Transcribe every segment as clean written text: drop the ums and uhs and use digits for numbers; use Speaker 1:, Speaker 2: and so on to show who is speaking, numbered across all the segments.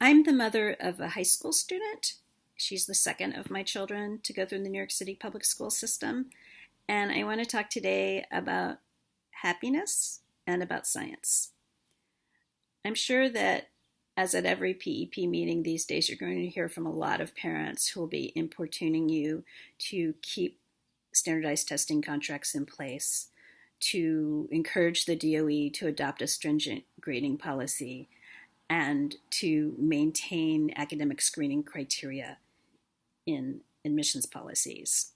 Speaker 1: I'm the mother of a high school student. She's the second of my children to go through the New York City public school system. And I want to talk today about happiness and about science. I'm sure that, as at every PEP meeting these days, you're going to hear from a lot of parents who will be importuning you to keep standardized testing contracts in place, to encourage the DOE to adopt a stringent grading policy, and to maintain academic screening criteria in admissions policies.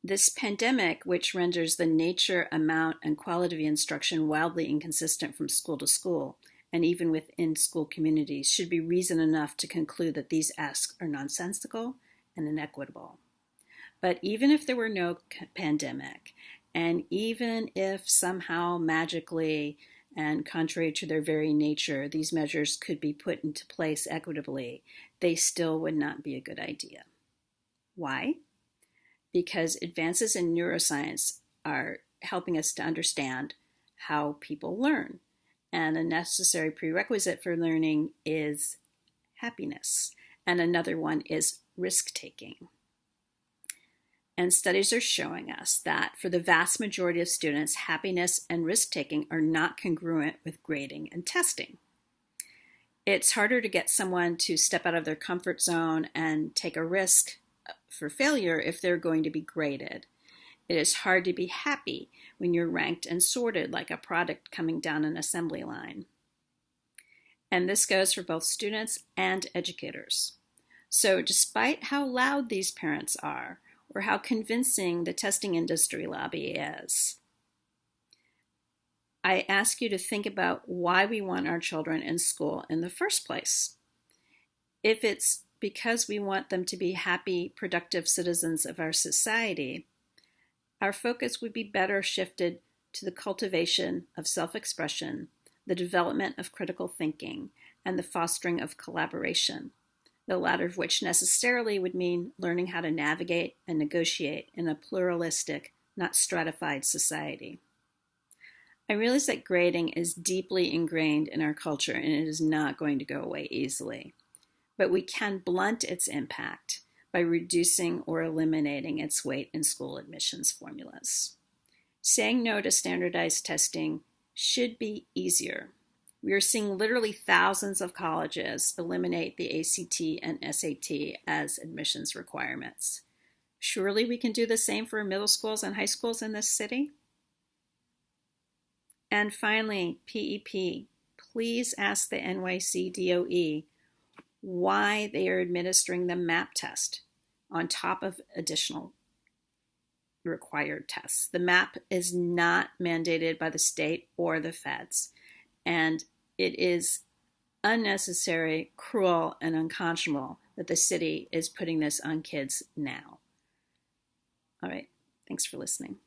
Speaker 1: This pandemic, which renders the nature, amount, and quality of instruction wildly inconsistent from school to school, and even within school communities, should be reason enough to conclude that these asks are nonsensical and inequitable. But even if there were no pandemic, and even if somehow magically and contrary to their very nature, these measures could be put into place equitably, they still would not be a good idea. Why? Because advances in neuroscience are helping us to understand how people learn. And a necessary prerequisite for learning is happiness. And another one is risk-taking. And studies are showing us that for the vast majority of students, happiness and risk-taking are not congruent with grading and testing. It's harder to get someone to step out of their comfort zone and take a risk for failure if they're going to be graded. It is hard to be happy when you're ranked and sorted like a product coming down an assembly line. And this goes for both students and educators. So despite how loud these parents are, or how convincing the testing industry lobby is, I ask you to think about why we want our children in school in the first place. If it's because we want them to be happy, productive citizens of our society, our focus would be better shifted to the cultivation of self-expression, the development of critical thinking, and the fostering of collaboration, the latter of which necessarily would mean learning how to navigate and negotiate in a pluralistic, not stratified society. I realize that grading is deeply ingrained in our culture and it is not going to go away easily. But we can blunt its impact by reducing or eliminating its weight in school admissions formulas. Saying no to standardized testing should be easier. We are seeing literally thousands of colleges eliminate the ACT and SAT as admissions requirements. Surely we can do the same for middle schools and high schools in this city? And finally, PEP, please ask the NYC DOE why they are administering the MAP test on top of additional required tests. The MAP is not mandated by the state or the feds, and it is unnecessary, cruel, and unconscionable that the city is putting this on kids now. All right, thanks for listening.